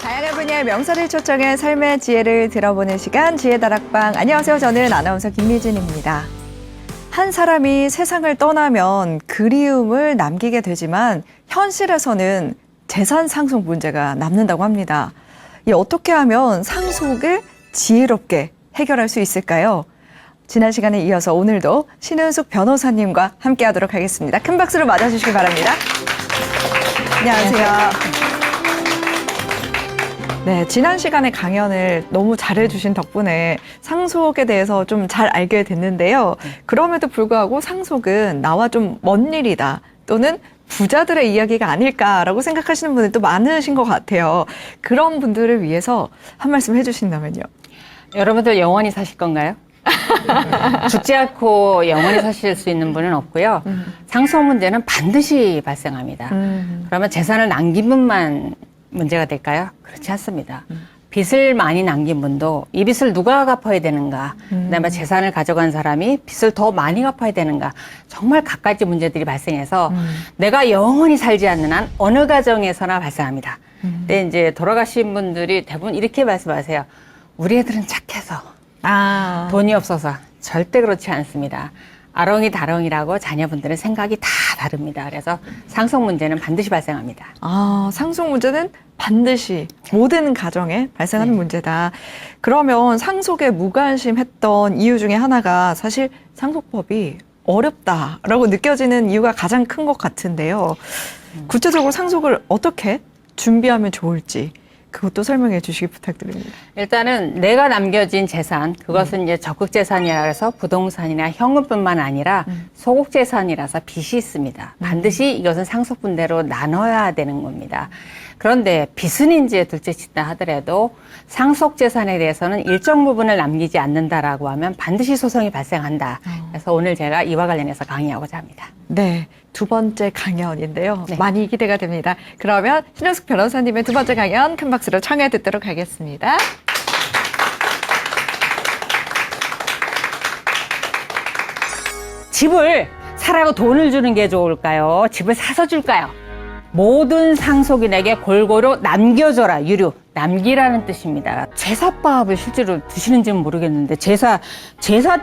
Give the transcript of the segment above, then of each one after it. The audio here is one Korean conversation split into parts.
다양한 분야의 명사를 초청해 삶의 지혜를 들어보는 시간 지혜다락방. 안녕하세요. 저는 아나운서 김미진입니다. 한 사람이 세상을 떠나면 그리움을 남기게 되지만 현실에서는 재산 상속 문제가 남는다고 합니다. 어떻게 하면 상속을 지혜롭게 해결할 수 있을까요? 지난 시간에 이어서 오늘도 신은숙 변호사님과 함께하도록 하겠습니다. 큰 박수로 맞아주시기 바랍니다. 안녕하세요. 네, 지난 시간에 강연을 너무 잘해주신 덕분에 상속에 대해서 좀 잘 알게 됐는데요. 그럼에도 불구하고 상속은 나와 좀 먼 일이다, 또는 부자들의 이야기가 아닐까라고 생각하시는 분들도 많으신 것 같아요. 그런 분들을 위해서 한 말씀 해주신다면요. 여러분들 영원히 사실 건가요? 죽지 않고 영원히 사실 수 있는 분은 없고요. 상속 문제는 반드시 발생합니다. 그러면 재산을 남긴 분만 문제가 될까요? 그렇지 않습니다. 빚을 많이 남긴 분도 이 빚을 누가 갚아야 되는가, 그다음에 재산을 가져간 사람이 빚을 더 많이 갚아야 되는가, 정말 갖가지 문제들이 발생해서 내가 영원히 살지 않는 한 어느 가정에서나 발생합니다. 근데 이제 돌아가신 분들이 대부분 이렇게 말씀하세요. 우리 애들은 착해서 돈이 없어서. 절대 그렇지 않습니다. 아렁이 다렁이라고 자녀분들은 생각이 다 다릅니다. 그래서 상속 문제는 반드시 발생합니다. 상속 문제는 반드시 모든 가정에 발생하는 문제다. 그러면 상속에 무관심했던 이유 중에 하나가 사실 상속법이 어렵다라고 느껴지는 이유가 가장 큰 것 같은데요. 구체적으로 상속을 어떻게 준비하면 좋을지 그것도 설명해 주시기 부탁드립니다. 일단은 내가 남겨진 재산, 그것은 이제 적극재산이라 해서 부동산이나 현금뿐만 아니라 소극재산이라서 빚이 있습니다. 반드시 이것은 상속분대로 나눠야 되는 겁니다. 그런데 빚은 이제 둘째치다 하더라도 상속재산에 대해서는 일정 부분을 남기지 않는다라고 하면 반드시 소송이 발생한다. 그래서 오늘 제가 이와 관련해서 강의하고자 합니다. 네, 두 번째 강연인데요. 네. 많이 기대가 됩니다. 그러면 신은숙 변호사님의 두 번째 강연 큰 박수로 청해 듣도록 하겠습니다. 집을 사라고 돈을 주는 게 좋을까요? 집을 사서 줄까요? 모든 상속인에게 골고루 남겨줘라. 유류, 남기라는 뜻입니다. 제사밥을 실제로 드시는지는 모르겠는데 제사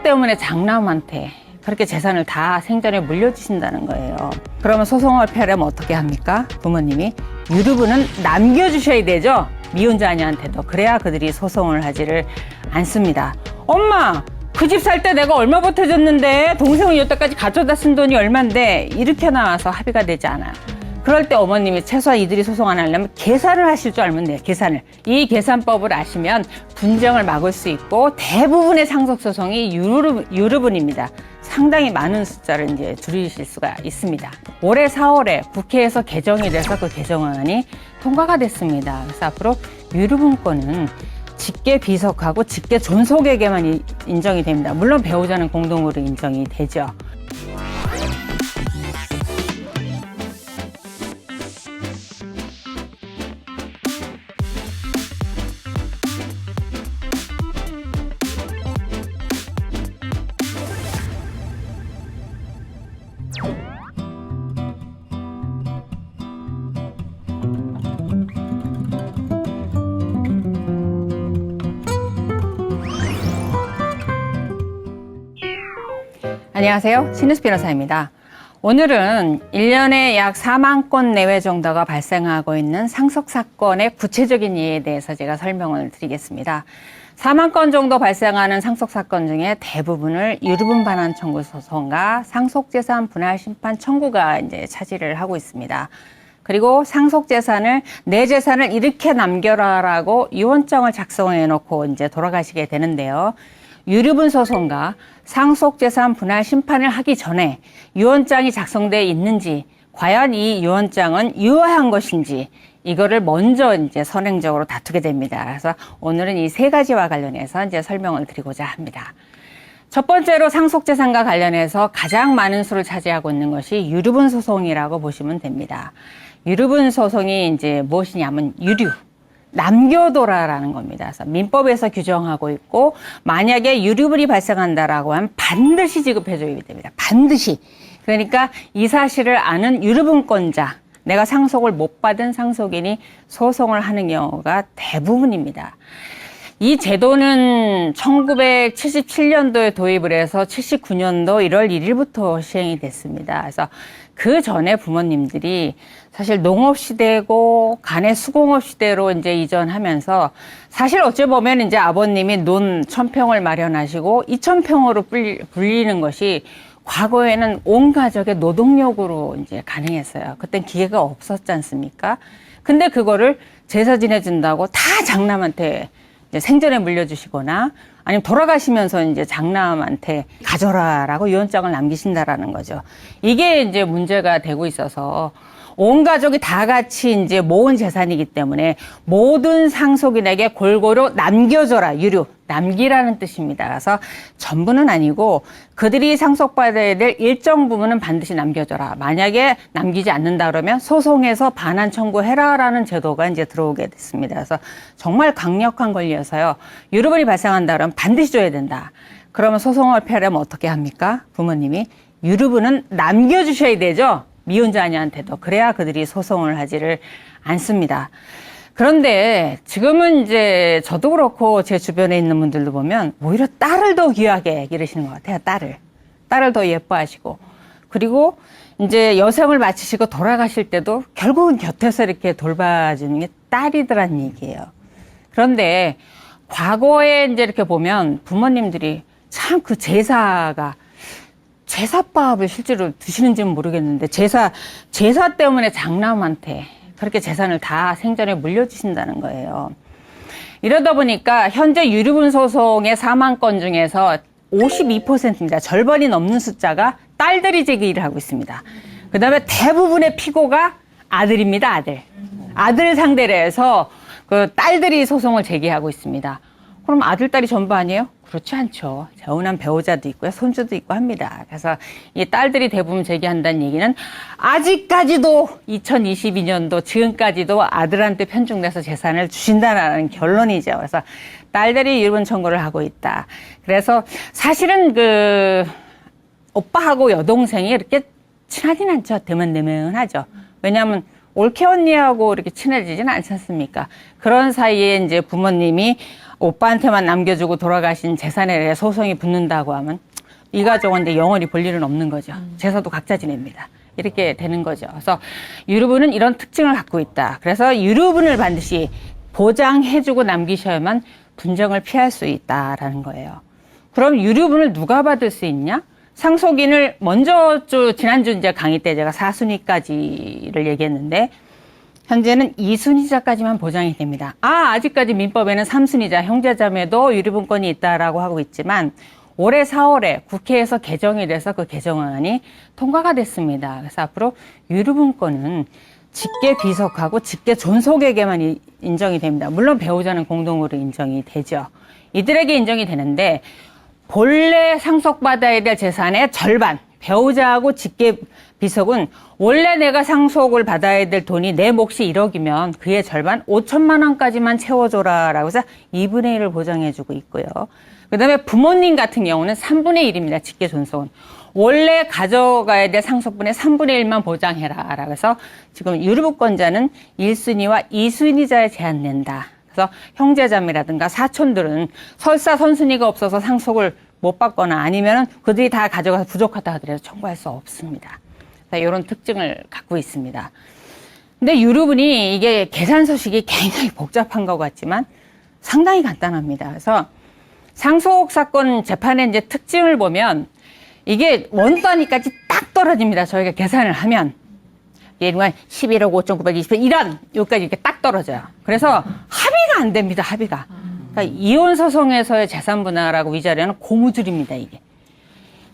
때문에 장남한테 그렇게 재산을 다 생전에 물려주신다는 거예요. 그러면 소송을 펴려면 어떻게 합니까? 부모님이 유류분은 남겨주셔야 되죠. 미혼 자녀한테도. 그래야 그들이 소송을 하지를 않습니다. 엄마, 그 집 살 때 내가 얼마 보태줬는데 동생은 여태까지 가져다 쓴 돈이 얼만데, 이렇게 나와서 합의가 되지 않아요. 그럴 때 어머님이 최소한 이들이 소송 안 하려면 계산을 하실 줄 알면 돼요. 계산을. 이 계산법을 아시면 분쟁을 막을 수 있고 대부분의 상속소송이 유류분입니다. 상당히 많은 숫자를 이제 줄이실 수가 있습니다. 올해 4월에 국회에서 개정이 돼서 그 개정안이 통과가 됐습니다. 그래서 앞으로 유류분권은 직계 비속하고 직계 존속에게만 인정이 됩니다. 물론 배우자는 공동으로 인정이 되죠. 안녕하세요. 신은숙 변호사입니다. 오늘은 1년에 약 4만 건 내외 정도가 발생하고 있는 상속사건의 구체적인 예에 대해서 제가 설명을 드리겠습니다. 4만 건 정도 발생하는 상속사건 중에 대부분을 유류분 반환 청구 소송과 상속재산 분할 심판 청구가 이제 차지를 하고 있습니다. 그리고 상속재산을, 내 재산을 이렇게 남겨라라고 유언장을 작성해 놓고 이제 돌아가시게 되는데요. 유류분 소송과 상속재산 분할 심판을 하기 전에 유언장이 작성되어 있는지, 과연 이 유언장은 유효한 것인지, 이거를 먼저 이제 선행적으로 다투게 됩니다. 그래서 오늘은 이 세 가지와 관련해서 이제 설명을 드리고자 합니다. 첫 번째로 상속재산과 관련해서 가장 많은 수를 차지하고 있는 것이 유류분 소송이라고 보시면 됩니다. 유류분 소송이 이제 무엇이냐면 유류, 남겨둬라라는 겁니다. 그래서 민법에서 규정하고 있고, 만약에 유류분이 발생한다라고 하면 반드시 지급해줘야 됩니다. 반드시. 그러니까 이 사실을 아는 유류분권자, 내가 상속을 못 받은 상속인이 소송을 하는 경우가 대부분입니다. 이 제도는 1977년도에 도입을 해서 79년도 1월 1일부터 시행이 됐습니다. 그래서 그 전에 부모님들이 사실 농업 시대고 간의 수공업 시대로 이제 이전하면서 사실 어찌 보면 이제 아버님이 논 1000평을 마련하시고 2000평으로 불리는 것이 과거에는 온 가족의 노동력으로 이제 가능했어요. 그땐 기계가 없었지 않습니까? 근데 그거를 제사 지내준다고 다 장남한테 이제 생전에 물려주시거나 아니면 돌아가시면서 이제 장남한테 가져라라고 유언장을 남기신다라는 거죠. 이게 이제 문제가 되고 있어서 온 가족이 다 같이 이제 모은 재산이기 때문에 모든 상속인에게 골고루 남겨줘라. 유류. 남기라는 뜻입니다. 그래서 전부는 아니고 그들이 상속받아야 될 일정 부분은 반드시 남겨줘라. 만약에 남기지 않는다 그러면 소송해서 반환 청구해라라는 제도가 이제 들어오게 됐습니다. 그래서 정말 강력한 권리여서요. 유류분이 발생한다 그러면 반드시 줘야 된다. 그러면 소송을 피하려면 어떻게 합니까? 부모님이 유류분은 남겨주셔야 되죠. 미혼 자녀한테도. 그래야 그들이 소송을 하지를 않습니다. 그런데 지금은 이제 저도 그렇고 제 주변에 있는 분들도 보면 오히려 딸을 더 귀하게 기르시는 것 같아요. 딸을 더 예뻐하시고. 그리고 이제 여생을 마치시고 돌아가실 때도 결국은 곁에서 이렇게 돌봐주는 게 딸이더란 얘기예요. 그런데 과거에 이제 이렇게 보면 부모님들이 참 그 제사밥을 실제로 드시는지는 모르겠는데 제사 때문에 장남한테 그렇게 재산을 다 생전에 물려주신다는 거예요. 이러다 보니까 현재 유류분 소송의 4만 건 중에서 52%입니다. 절반이 넘는 숫자가 딸들이 제기를 하고 있습니다. 그 다음에 대부분의 피고가 아들입니다. 아들 상대로 해서 그 딸들이 소송을 제기하고 있습니다. 그럼 아들, 딸이 전부 아니에요? 그렇지 않죠. 재혼한 배우자도 있고요. 손주도 있고 합니다. 그래서 이 딸들이 대부분 제기한다는 얘기는 아직까지도 2022년도 지금까지도 아들한테 편중돼서 재산을 주신다는 결론이죠. 그래서 딸들이 유류분 청구를 하고 있다. 그래서 사실은 그 오빠하고 여동생이 이렇게 친하진 않죠. 드문드문하죠. 왜냐하면 올케 언니하고 이렇게 친해지진 않지 않습니까? 그런 사이에 이제 부모님이 오빠한테만 남겨주고 돌아가신 재산에 대해 소송이 붙는다고 하면 이 가족은 이제 영원히 볼 일은 없는 거죠. 제사도 각자 지냅니다. 이렇게 되는 거죠. 그래서 유류분은 이런 특징을 갖고 있다. 그래서 유류분을 반드시 보장해주고 남기셔야만 분쟁을 피할 수 있다라는 거예요. 그럼 유류분을 누가 받을 수 있냐? 상속인을 먼저 지난주 이제 강의 때 제가 4순위까지를 얘기했는데 현재는 2순위자까지만 보장이 됩니다. 아직까지 민법에는 3순위자 형제자매도 유류분권이 있다라고 하고 있지만 올해 4월에 국회에서 개정이 돼서 그 개정안이 통과가 됐습니다. 그래서 앞으로 유류분권은 직계 비속하고 직계 존속에게만 인정이 됩니다. 물론 배우자는 공동으로 인정이 되죠. 이들에게 인정이 되는데 본래 상속받아야 될 재산의 절반, 배우자하고 직계 비속은 원래 내가 상속을 받아야 될 돈이 내 몫이 1억이면 그의 절반 5천만 원까지만 채워줘라라고 해서 2분의 1을 보장해주고 있고요. 그 다음에 부모님 같은 경우는 3분의 1입니다. 직계 존속은. 원래 가져가야 될 상속분의 3분의 1만 보장해라라고 해서 지금 유류분권자는 1순위와 2순위자에 제한된다. 그래서 형제자매라든가 사촌들은 설사 선순위가 없어서 상속을 못 받거나 아니면 그들이 다 가져가서 부족하다 하더라도 청구할 수 없습니다. 이런 특징을 갖고 있습니다. 근데 유류분이 이게 계산 서식이 굉장히 복잡한 것 같지만 상당히 간단합니다. 그래서 상속 사건 재판의 이제 특징을 보면 이게 원 단위까지 딱 떨어집니다. 저희가 계산을 하면. 예를 들면 11억 5,920원 이런 여기까지 이렇게 딱 떨어져요. 그래서 합의가 안 됩니다. 합의가. 그러니까 이혼 소송에서의 재산 분할하고 위자료는 고무줄입니다.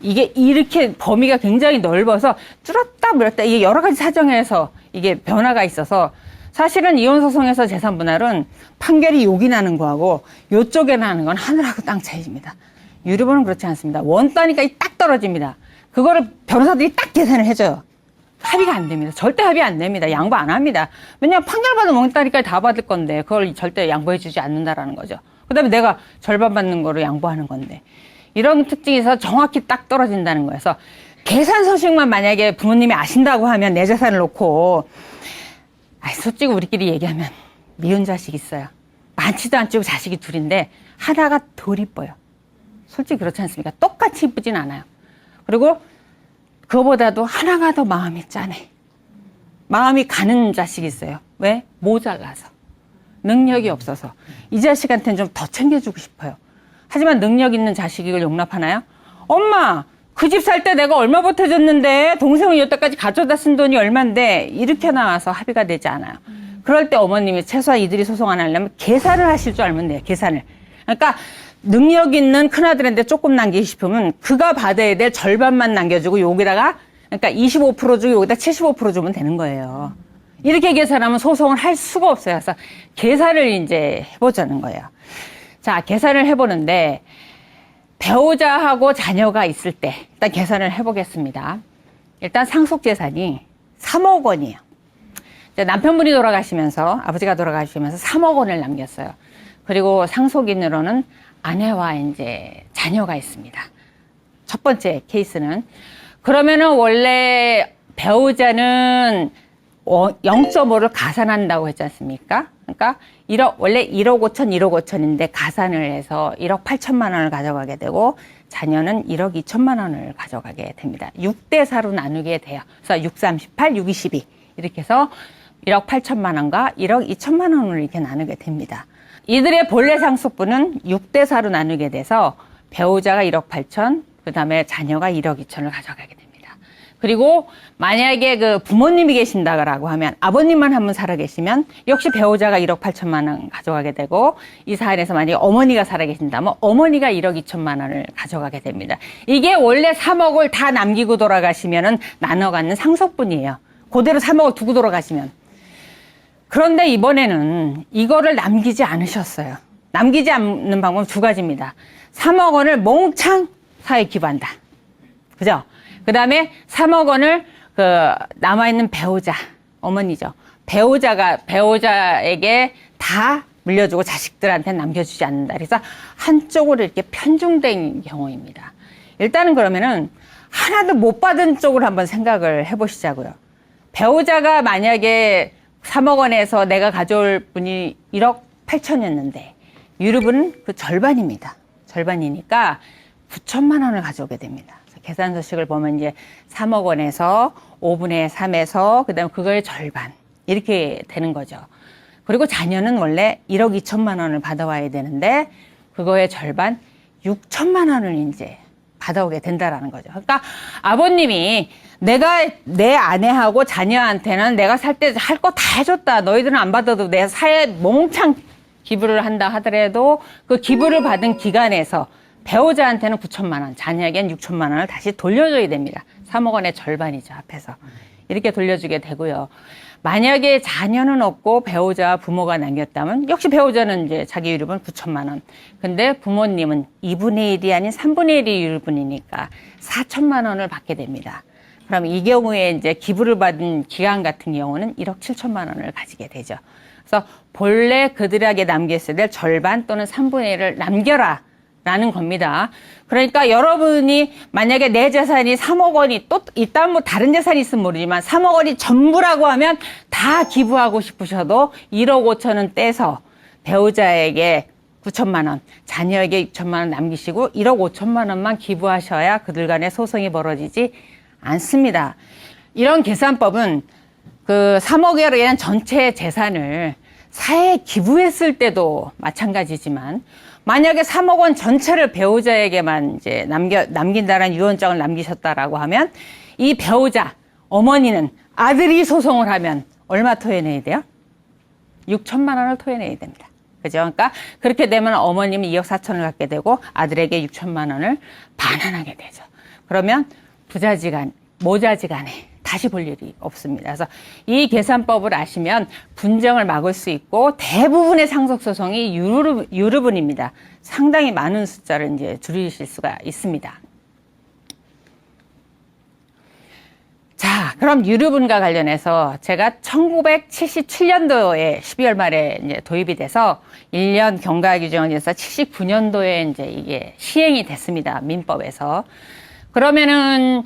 이게 이렇게 범위가 굉장히 넓어서 줄었다 밀었다 이게 여러 가지 사정에서 이게 변화가 있어서 사실은 이혼 소송에서 재산 분할은 판결이 여기 나는 거하고 요쪽에 나는 건 하늘하고 땅 차이입니다. 유류분은 그렇지 않습니다. 원 단위까지 딱 떨어집니다. 그거를 변호사들이 딱 계산을 해줘요. 합의가 안 됩니다. 절대 합의 안 됩니다. 양보 안 합니다. 왜냐하면 판결받은 원 단위까지 다 받을 건데 그걸 절대 양보해주지 않는다라는 거죠. 그 다음에 내가 절반 받는 거로 양보하는 건데 이런 특징에서 정확히 딱 떨어진다는 거여서 계산 서식만 만약에 부모님이 아신다고 하면 내 재산을 놓고, 솔직히 우리끼리 얘기하면 미운 자식 있어요. 많지도 않죠. 자식이 둘인데 하나가 덜 이뻐요. 솔직히 그렇지 않습니까? 똑같이 이쁘진 않아요. 그리고 그거보다도 하나가 더 마음이 짠해. 마음이 가는 자식이 있어요. 왜? 모자라서. 능력이 없어서. 이 자식한테는 좀 더 챙겨주고 싶어요. 하지만 능력 있는 자식이 이걸 용납하나요? 엄마, 그 집 살 때 내가 얼마 보태줬는데 동생은 여태까지 가져다 쓴 돈이 얼만데 이렇게 나와서 합의가 되지 않아요. 그럴 때 어머님이 최소한 이들이 소송 안 하려면 계산을 하실 줄 알면 돼요. 계산을. 그러니까 능력 있는 큰아들한테 조금 남기고 싶으면 그가 받아야 될 절반만 남겨주고 여기다가 그러니까 25% 주고 여기다 75% 주면 되는 거예요. 이렇게 계산하면 소송을 할 수가 없어요. 그래서 계산을 이제 해보자는 거예요. 자, 계산을 해보는데 배우자하고 자녀가 있을 때 일단 계산을 해보겠습니다. 일단 상속재산이 3억 원이에요. 남편분이 돌아가시면서 아버지가 돌아가시면서 3억 원을 남겼어요. 그리고 상속인으로는 아내와 이제 자녀가 있습니다. 첫 번째 케이스는 그러면은 원래 배우자는 0.5를 가산한다고 했지 않습니까? 그러니까 원래 1억 5천, 1억 5천인데 가산을 해서 1억 8천만 원을 가져가게 되고 자녀는 1억 2천만 원을 가져가게 됩니다. 6대 4로 나누게 돼요. 그래서 6, 38, 6, 22 이렇게 해서 1억 8천만 원과 1억 2천만 원을 이렇게 나누게 됩니다. 이들의 본래 상속분은 6대 4로 나누게 돼서 배우자가 1억 8천, 그 다음에 자녀가 1억 2천을 가져가게 됩니다. 그리고 만약에 그 부모님이 계신다고 하면 아버님만 한 분 살아계시면 역시 배우자가 1억 8천만 원 가져가게 되고 이 사안에서 만약에 어머니가 살아계신다면 어머니가 1억 2천만 원을 가져가게 됩니다. 이게 원래 3억을 다 남기고 돌아가시면은 나눠 갖는 상속분이에요. 그대로 3억을 두고 돌아가시면. 그런데 이번에는 이거를 남기지 않으셨어요. 남기지 않는 방법은 두 가지입니다. 3억 원을 몽창 사회에 기부한다. 그죠? 그 다음에 3억 원을 남아있는 배우자, 어머니죠. 배우자에게 다 물려주고 자식들한테 남겨주지 않는다. 그래서 한쪽으로 이렇게 편중된 경우입니다. 일단은 그러면은 하나도 못 받은 쪽으로 한번 생각을 해보시자고요. 배우자가 만약에 3억 원에서 내가 가져올 분이 1억 8천이었는데 유류분은 그 절반입니다. 절반이니까 9천만 원을 가져오게 됩니다. 계산 서식을 보면 이제 3억 원에서 5분의 3에서 그다음에 그거의 절반 이렇게 되는 거죠. 그리고 자녀는 원래 1억 2천만 원을 받아와야 되는데 그거의 절반 6천만 원을 이제 받아오게 된다라는 거죠. 그러니까 아버님이 내가 내 아내하고 자녀한테는 내가 살 때 할 거 다 해줬다. 너희들은 안 받아도 내 사회에 몽창 기부를 한다 하더라도 그 기부를 받은 기간에서 배우자한테는 9천만 원, 자녀에겐 6천만 원을 다시 돌려줘야 됩니다. 3억 원의 절반이죠, 합해서. 이렇게 돌려주게 되고요. 만약에 자녀는 없고 배우자와 부모가 남겼다면 역시 배우자는 이제 자기 유류분 9천만 원. 근데 부모님은 2분의 1이 아닌 3분의 1이 유류분이니까 4천만 원을 받게 됩니다. 그럼 이 경우에 이제 기부를 받은 기간 같은 경우는 1억 7천만 원을 가지게 되죠. 그래서 본래 그들에게 남겼어야 될 절반 또는 3분의 1을 남겨라. 라는 겁니다. 그러니까 여러분이 만약에 내 재산이 3억 원이 또 일단 뭐 다른 재산이 있으면 모르지만 3억 원이 전부라고 하면 다 기부하고 싶으셔도 1억 5천은 떼서 배우자에게 9천만 원, 자녀에게 6천만 원 남기시고 1억 5천만 원만 기부하셔야 그들 간에 소송이 벌어지지 않습니다. 이런 계산법은 그 3억에 대한 전체 재산을 사회에 기부했을 때도 마찬가지지만 만약에 3억 원 전체를 배우자에게만 이제 남긴다는 유언장을 남기셨다라고 하면 이 배우자, 어머니는 아들이 소송을 하면 얼마 토해내야 돼요? 6천만 원을 토해내야 됩니다. 그죠? 그러니까 그렇게 되면 어머님은 2억 4천을 갖게 되고 아들에게 6천만 원을 반환하게 되죠. 그러면 부자지간, 모자지간에 다시 볼 일이 없습니다. 그래서 이 계산법을 아시면 분쟁을 막을 수 있고 대부분의 상속소송이 유류분입니다. 상당히 많은 숫자를 이제 줄이실 수가 있습니다. 자, 그럼 유류분과 관련해서 제가 1977년도에 12월 말에 이제 도입이 돼서 1년 경과 규정을 해서 79년도에 이제 이게 시행이 됐습니다. 민법에서. 그러면은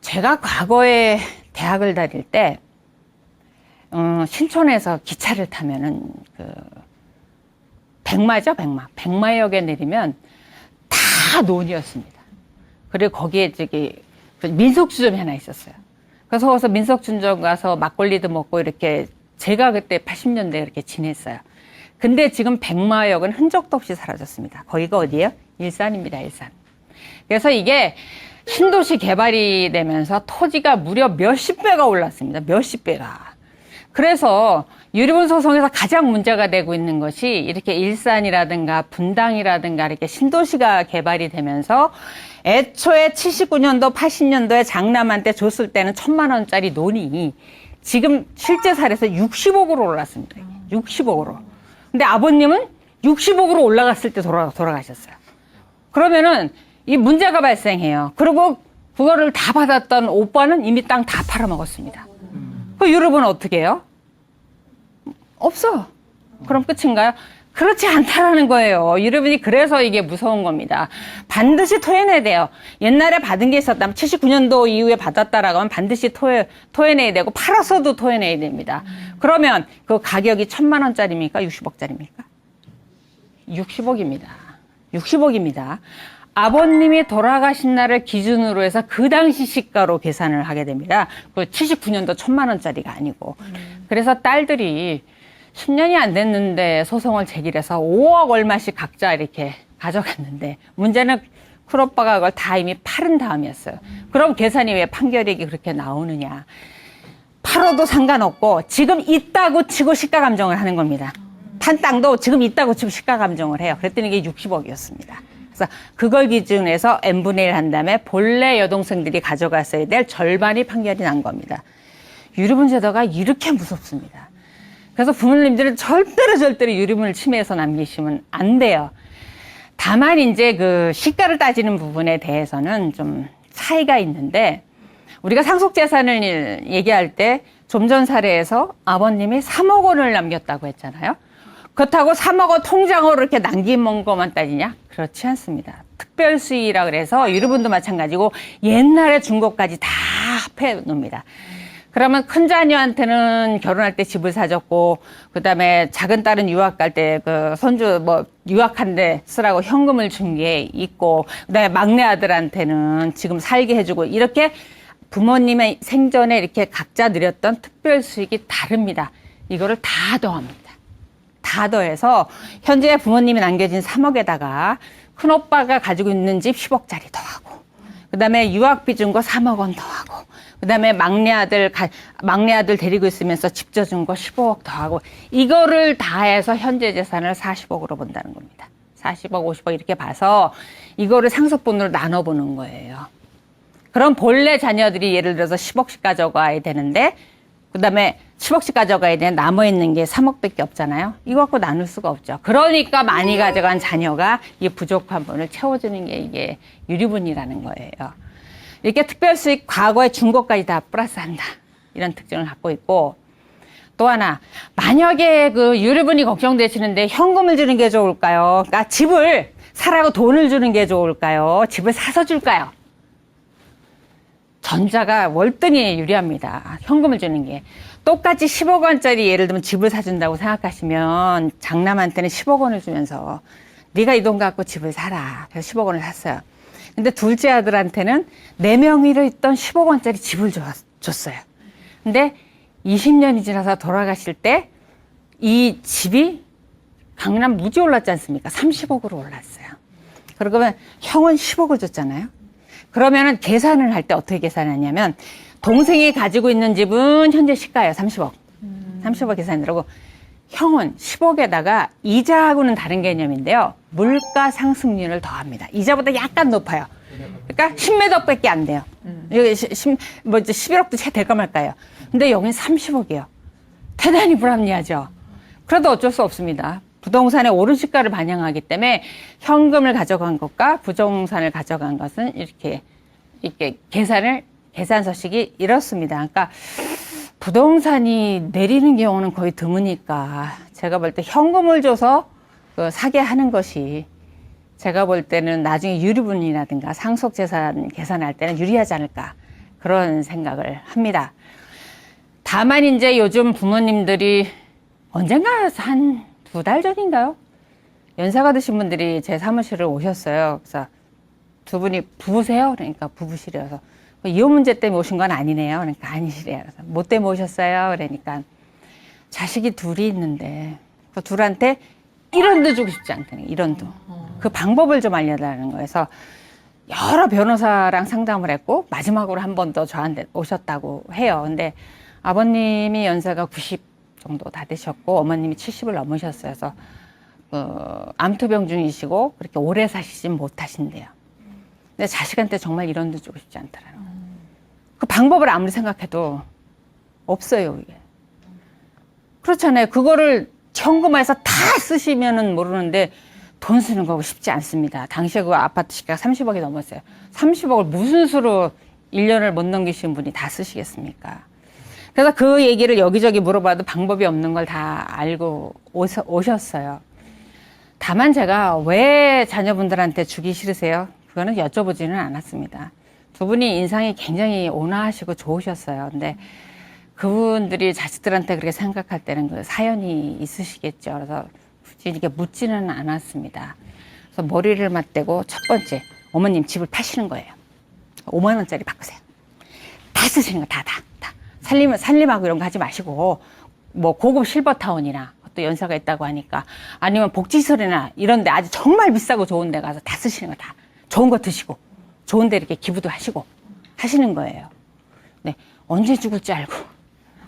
제가 과거에 대학을 다닐 때 신촌에서 기차를 타면은 백마죠, 백마. 백마역에 내리면 다 논이었습니다. 그리고 거기에 민속주점이 하나 있었어요. 그래서 거기서 민속주점 가서 막걸리도 먹고 이렇게 제가 그때 80년대에 이렇게 지냈어요. 근데 지금 백마역은 흔적도 없이 사라졌습니다. 거기가 어디예요? 일산입니다, 일산. 그래서 이게 신도시 개발이 되면서 토지가 무려 몇십 배가 올랐습니다. 몇십 배가. 그래서 유류분 소송에서 가장 문제가 되고 있는 것이 이렇게 일산이라든가 분당이라든가 이렇게 신도시가 개발이 되면서 애초에 79년도, 80년도에 장남한테 줬을 때는 1,000만 원짜리 논이 지금 실제 사례에서 60억으로 올랐습니다. 60억으로. 근데 아버님은 60억으로 올라갔을 때 돌아가셨어요. 그러면은 이 문제가 발생해요. 그리고 그거를 다 받았던 오빠는 이미 땅 다 팔아먹었습니다. 그 유럽은 어떻게 해요? 없어. 그럼 끝인가요? 그렇지 않다라는 거예요. 유럽인이 그래서 이게 무서운 겁니다. 반드시 토해내야 돼요. 옛날에 받은 게 있었다면 79년도 이후에 받았다라고 하면 반드시 토해내야 되고 팔아서도 토해내야 됩니다. 그러면 그 가격이 1,000만 원짜리입니까? 60억짜리입니까? 60억입니다. 60억입니다. 아버님이 돌아가신 날을 기준으로 해서 그 당시 시가로 계산을 하게 됩니다. 그 79년도 1,000만 원짜리가 아니고. 그래서 딸들이 10년이 안 됐는데 소송을 제기해서 5억 얼마씩 각자 이렇게 가져갔는데 문제는 큰오빠가 그걸 다 이미 팔은 다음이었어요. 그럼 계산이 왜 판결액이 그렇게 나오느냐. 팔아도 상관없고 지금 있다고 치고 시가 감정을 하는 겁니다. 탄 땅도 지금 있다고 치고 시가 감정을 해요. 그랬더니 이게 60억이었습니다. 그래서 그걸 기준해서 n분의 1 한 다음에 본래 여동생들이 가져갔어야 될 절반이 판결이 난 겁니다. 유류분 제도가 이렇게 무섭습니다. 그래서 부모님들은 절대로 유류분을 침해해서 남기시면 안 돼요. 다만 이제 그 시가를 따지는 부분에 대해서는 좀 차이가 있는데 우리가 상속재산을 얘기할 때 좀 전 사례에서 아버님이 3억 원을 남겼다고 했잖아요. 그렇다고 3억 원 통장으로 이렇게 남긴 것만 따지냐? 그렇지 않습니다. 특별수의라 그래서 유류분도 마찬가지고 옛날에 준 것까지 다 합해 놓습니다. 그러면 큰 자녀한테는 결혼할 때 집을 사줬고, 그 다음에 작은 딸은 유학 갈 때 그 손주 유학한데 쓰라고 현금을 준 게 있고, 그 다음에 막내 아들한테는 지금 살게 해주고, 이렇게 부모님의 생전에 이렇게 각자 누렸던 특별 수익이 다릅니다. 이거를 다 더합니다. 다 더해서 현재 부모님이 남겨진 3억에다가 큰오빠가 가지고 있는 집 10억짜리 더하고, 그 다음에 유학비 준 거 3억 원 더하고, 그 다음에 막내 아들 데리고 있으면서 집 져준 거 15억 더하고, 이거를 다 해서 현재 재산을 40억으로 본다는 겁니다. 40억, 50억 이렇게 봐서 이거를 상속분으로 나눠보는 거예요. 그럼 본래 자녀들이 예를 들어서 10억씩 가져가야 되는데, 그 다음에 10억씩 가져가야 되는 남아있는 게 3억밖에 없잖아요. 이거 갖고 나눌 수가 없죠. 그러니까 많이 가져간 자녀가 이 부족한 분을 채워주는 게 이게 유류분이라는 거예요. 이렇게 특별수익 과거에 준 것까지 다 플러스한다. 이런 특징을 갖고 있고, 또 하나, 만약에 그 유류분이 걱정되시는데 현금을 주는 게 좋을까요? 그러니까 집을 사라고 돈을 주는 게 좋을까요? 집을 사서 줄까요? 전자가 월등히 유리합니다. 현금을 주는 게. 똑같이 10억 원짜리 예를 들면 집을 사준다고 생각하시면 장남한테는 10억 원을 주면서 네가 이 돈 갖고 집을 사라. 그래서 10억 원을 샀어요. 근데 둘째 아들한테는 4명이로 있던 10억 원짜리 집을 줬어요. 근데 20년이 지나서 돌아가실 때 이 집이 강남 무지 올랐지 않습니까? 30억으로 올랐어요. 그러면 형은 10억을 줬잖아요. 그러면은 계산을 할 때 어떻게 계산하냐면 동생이 가지고 있는 집은 현재 시가예요. 30억. 30억 계산이라고. 형은 10억에다가 이자하고는 다른 개념인데요. 물가 상승률을 더합니다. 이자보다 약간 높아요. 그러니까 10몇 억밖에 안 돼요. 여기 11억도 채 될까 말까요. 근데 여긴 30억이에요. 대단히 불합리하죠. 그래도 어쩔 수 없습니다. 부동산의 오른 시가를 반영하기 때문에 현금을 가져간 것과 부동산을 가져간 것은 이렇게 계산 서식이 이렇습니다. 그러니까 부동산이 내리는 경우는 거의 드무니까 제가 볼 때 현금을 줘서 사게 하는 것이 제가 볼 때는 나중에 유류분이라든가 상속재산 계산할 때는 유리하지 않을까 그런 생각을 합니다. 다만 이제 요즘 부모님들이 언젠가 한 2달 전인가요? 연세가 드신 분들이 제 사무실을 오셨어요. 그래서 두 분이 부부세요? 그러니까 부부시래요. 이혼 문제 때문에 오신 건 아니네요. 그러니까 아니시래요. 그래서 뭐 때문에 오셨어요? 그러니까 자식이 둘이 있는데 그 둘한테 1원도 주고 싶지 않다는 1원도. 그 방법을 좀 알려달라는 거예요. 그래서 여러 변호사랑 상담을 했고 마지막으로 한 번 더 저한테 오셨다고 해요. 근데 아버님이 연세가 90 정도 다 되셨고 어머님이 70을 넘으셨어요. 그래서 암투병 중이시고 그렇게 오래 사시진 못하신대요. 근데 자식한테 정말 1원도 주고 싶지 않더라고요. 그 방법을 아무리 생각해도 없어요, 이게. 그렇잖아요. 그거를 현금화해서 다 쓰시면은 모르는데 돈 쓰는 거 쉽지 않습니다. 당시에 그 아파트 시가가 30억이 넘었어요. 30억을 무슨 수로 1년을 못 넘기신 분이 다 쓰시겠습니까? 그래서 그 얘기를 여기저기 물어봐도 방법이 없는 걸 다 알고 오셨어요. 다만 제가 왜 자녀분들한테 주기 싫으세요? 그거는 여쭤보지는 않았습니다. 두 분이 인상이 굉장히 온화하시고 좋으셨어요. 근데 그분들이 자식들한테 그렇게 생각할 때는 그 사연이 있으시겠죠. 그래서 굳이 이렇게 묻지는 않았습니다. 그래서 머리를 맞대고 첫 번째, 어머님 집을 파시는 거예요. 5만 원짜리 바꾸세요. 다 쓰시는 거, 다. 살림하고 이런 거 하지 마시고, 뭐 고급 실버타운이나 또 연세가 있다고 하니까 아니면 복지시설이나 이런 데 아주 정말 비싸고 좋은 데 가서 다 쓰시는 거 다. 좋은 거 드시고, 좋은 데 이렇게 기부도 하시고 하시는 거예요. 네. 언제 죽을지 알고,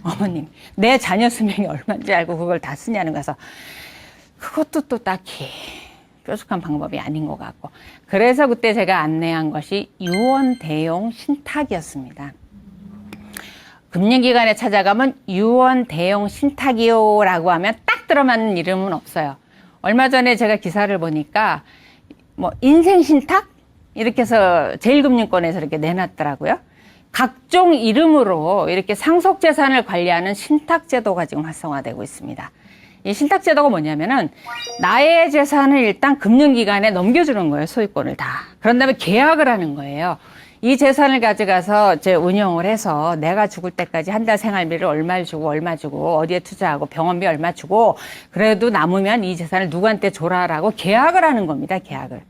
어머님, 내 자녀 수명이 얼마인지 알고 그걸 다 쓰냐는 거여서 그것도 또 딱히 뾰족한 방법이 아닌 것 같고. 그래서 그때 제가 안내한 것이 유언 대용 신탁이었습니다. 금융기관에 찾아가면 유언 대용 신탁이요라고 하면 딱 들어맞는 이름은 없어요. 얼마 전에 제가 기사를 보니까 뭐 인생 신탁 이렇게 해서 제1금융권에서 이렇게 내놨더라고요. 각종 이름으로 이렇게 상속재산을 관리하는 신탁제도가 지금 활성화되고 있습니다. 이 신탁제도가 뭐냐면은 나의 재산을 일단 금융기관에 넘겨주는 거예요. 소유권을 다. 그런 다음에 계약을 하는 거예요. 이 재산을 가져가서 이제 운영을 해서 내가 죽을 때까지 한 달 생활비를 얼마 주고 어디에 투자하고 병원비 얼마 주고 그래도 남으면 이 재산을 누구한테 줘라라고 계약을 하는 겁니다. 계약을.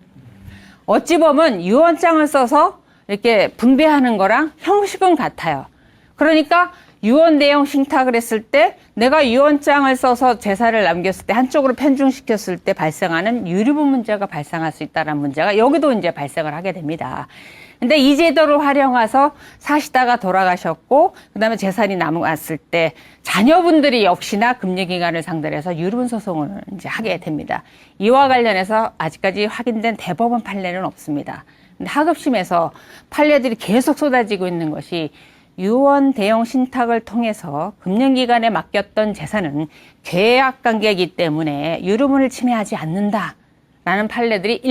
어찌 보면 유언장을 써서 이렇게 분배하는 거랑 형식은 같아요. 그러니까 유언 대용 신탁을 했을 때 내가 유언장을 써서 재산을 남겼을 때 한쪽으로 편중시켰을 때 발생하는 유류분 문제가 발생할 수 있다는 문제가 여기도 이제 발생을 하게 됩니다. 근데 이 제도를 활용해서 사시다가 돌아가셨고 그다음에 재산이 남았을 때 자녀분들이 역시나 금융기관을 상대로 해서 유류분 소송을 이제 하게 됩니다. 이와 관련해서 아직까지 확인된 대법원 판례는 없습니다. 근데 하급심에서 판례들이 계속 쏟아지고 있는 것이 유언 대용 신탁을 통해서 금융기관에 맡겼던 재산은 계약관계이기 때문에 유류분을 침해하지 않는다라는 판례들이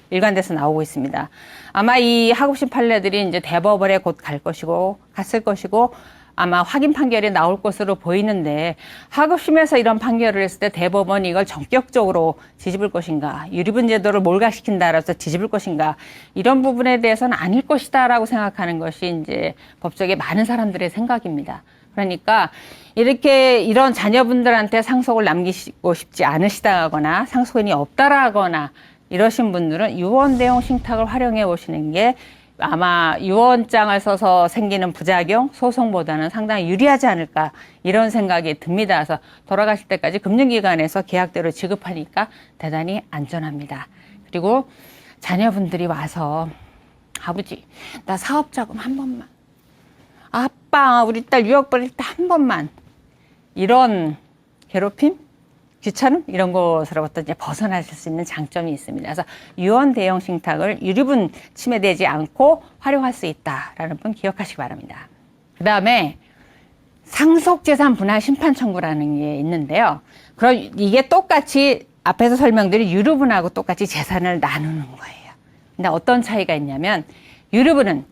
일관돼서 나오고 있습니다. 아마 이 하급심 판례들이 이제 대법원에 곧 갔을 것이고 아마 확인 판결이 나올 것으로 보이는데 하급심에서 이런 판결을 했을 때 대법원이 이걸 전격적으로 뒤집을 것인가, 유류분 제도를 몰각시킨다라서 뒤집을 것인가, 이런 부분에 대해서는 아닐 것이다라고 생각하는 것이 이제 법조계 많은 사람들의 생각입니다. 그러니까 이렇게 이런 자녀분들한테 상속을 남기고 싶지 않으시다거나 상속인이 없다라거나 이러신 분들은 유언 대용 신탁을 활용해 보시는 게 아마 유언장을 써서 생기는 부작용, 소송보다는 상당히 유리하지 않을까 이런 생각이 듭니다. 그래서 돌아가실 때까지 금융기관에서 계약대로 지급하니까 대단히 안전합니다. 그리고 자녀분들이 와서 아버지, 나 사업자금 한 번만. 아빠, 우리 딸 유학 보낼 때 한 번만. 이런 괴롭힘? 귀찮음? 이런 것으로부터 이제 벗어나실 수 있는 장점이 있습니다. 그래서 유언 대용 신탁을 유류분 침해되지 않고 활용할 수 있다라는 분 기억하시기 바랍니다. 그 다음에 상속재산 분할 심판 청구라는 게 있는데요. 그럼 이게 똑같이 앞에서 설명드린 유류분하고 똑같이 재산을 나누는 거예요. 근데 어떤 차이가 있냐면 유류분은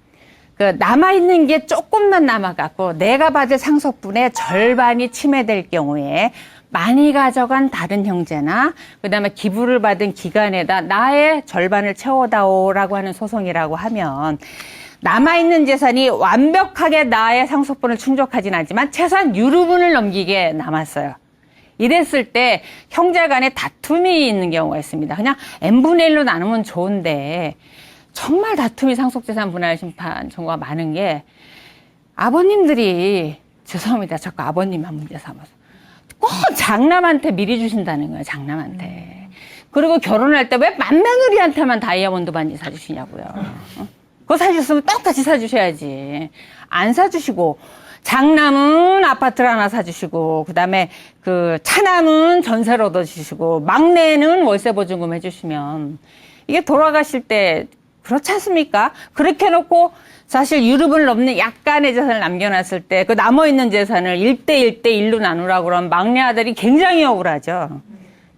그 남아있는 게 조금만 남아갖고 내가 받을 상속분의 절반이 침해될 경우에 많이 가져간 다른 형제나 그다음에 기부를 받은 기관에다 나의 절반을 채워다오라고 하는 소송이라고 하면 남아있는 재산이 완벽하게 나의 상속분을 충족하진 않지만 최소한 유류분을 넘기게 남았어요. 이랬을 때 형제 간에 다툼이 있는 경우가 있습니다. 그냥 n분의 1로 나누면 좋은데 정말 다툼이 상속재산 분할 심판 청구가 많은 게 아버님들이 죄송합니다. 자꾸 아버님만 문제 삼아서 꼭 장남한테 미리 주신다는 거예요. 장남한테. 그리고 결혼할 때 왜 맏며느리한테만 다이아몬드 반지 사주시냐고요. 그거 사주셨으면 똑같이 사주셔야지. 안 사주시고 장남은 아파트를 하나 사주시고 그다음에 그 차남은 전세를 얻어주시고 막내는 월세 보증금 해주시면 이게 돌아가실 때 그렇지 않습니까? 그렇게 해놓고 사실 유류분을 넘는 약간의 재산을 남겨놨을 때 그 남아있는 재산을 1대1로 나누라고 그러면 막내 아들이 굉장히 억울하죠.